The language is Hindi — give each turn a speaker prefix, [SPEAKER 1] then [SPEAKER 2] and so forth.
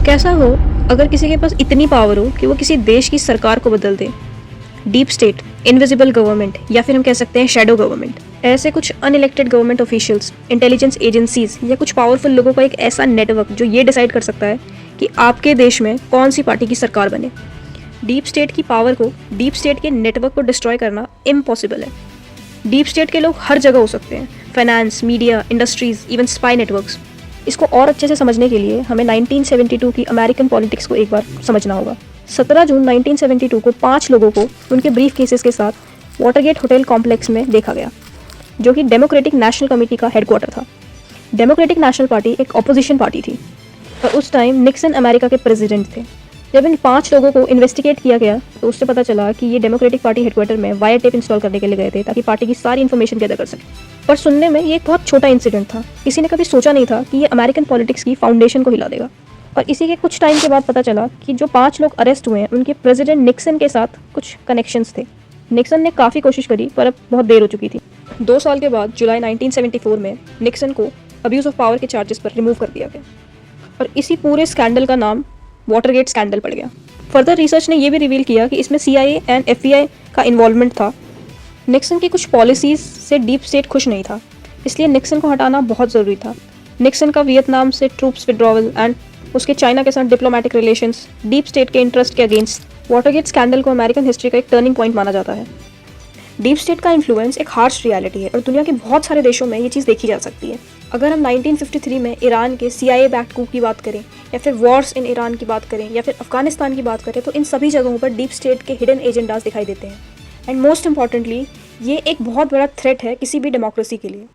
[SPEAKER 1] कैसा हो अगर किसी के पास इतनी पावर हो कि वो किसी देश की सरकार को बदल दे। डीप स्टेट, इनविजिबल गवर्नमेंट या फिर हम कह सकते हैं शैडो गवर्नमेंट। ऐसे कुछ unelected government officials, intelligence agencies या कुछ पावरफुल लोगों का एक ऐसा नेटवर्क जो ये डिसाइड कर सकता है कि आपके देश में कौन सी पार्टी की सरकार बने। डीप स्टेट की पावर को, डीप स्टेट के नेटवर्क को डिस्ट्रॉय करना इम्पॉसिबल है। डीप स्टेट के लोग हर जगह हो सकते हैं, finance, media, industries, even spy networks. इसको और अच्छे से समझने के लिए हमें 1972 की अमेरिकन पॉलिटिक्स को एक बार समझना होगा। 17 जून 1972 को 5 लोगों को उनके ब्रीफ केसेस के साथ वाटरगेट होटल कॉम्प्लेक्स में देखा गया, जो कि डेमोक्रेटिक नेशनल कमेटी का हेडक्वार्टर था। डेमोक्रेटिक नेशनल पार्टी एक ऑपोजिशन पार्टी थी और उस टाइम निक्सन अमेरिका के प्रेसिडेंट थे। जब इन 5 लोगों को इन्वेस्टिगेट किया गया तो उससे पता चला कि ये डेमोक्रेटिक पार्टी हेडक्वार्टर में वायर टेप इंस्टॉल करने के लिए गए थे ताकि पार्टी की सारी इन्फॉर्मेशन गैदर कर सके। पर सुनने में ये एक बहुत छोटा इंसिडेंट था। किसी ने कभी सोचा नहीं था कि ये अमेरिकन पॉलिटिक्स की फाउंडेशन को हिला देगा। और इसी के कुछ टाइम के बाद पता चला कि जो 5 लोग अरेस्ट हुए हैं उनके प्रेसिडेंट निक्सन के साथ कुछ कनेक्शंस थे। निक्सन ने काफ़ी कोशिश करी पर अब बहुत देर हो चुकी थी। 2 साल के बाद जुलाई 1974 में निक्सन को अब्यूज़ ऑफ पावर के चार्जेस पर रिमूव कर दिया गया और इसी पूरे स्कैंडल का नाम वाटरगेट स्कैंडल पड़ गया। फर्दर रिसर्च ने यह भी रिवील किया कि इसमें CIA एंड FBI का इन्वॉल्वमेंट था। निक्सन की कुछ पॉलिसीज से डीप स्टेट खुश नहीं था, इसलिए निक्सन को हटाना बहुत ज़रूरी था। निक्सन का वियतनाम से ट्रूप्स विड्रॉवल एंड उसके चाइना के साथ डिप्लोमेटिक रिलेशंस डीप स्टेट के इंटरेस्ट के अगेंस्ट। वाटरगेट स्कैंडल को अमेरिकन हिस्ट्री का एक टर्निंग पॉइंट माना जाता है। डीप स्टेट का इन्फ्लुएंस एक हार्श रियलिटी है और दुनिया के बहुत सारे देशों में ये चीज़ देखी जा सकती है। अगर हम 1953 में ईरान के CIA बैक्ड कूप की बात करें या फिर वॉर्स इन ईरान की बात करें या फिर अफगानिस्तान की बात करें तो इन सभी जगहों पर डीप स्टेट के हिडन एजेंडाज दिखाई देते हैं। एंड मोस्ट इम्पॉर्टेंटली ये एक बहुत बड़ा थ्रेट है किसी भी डेमोक्रेसी के लिए।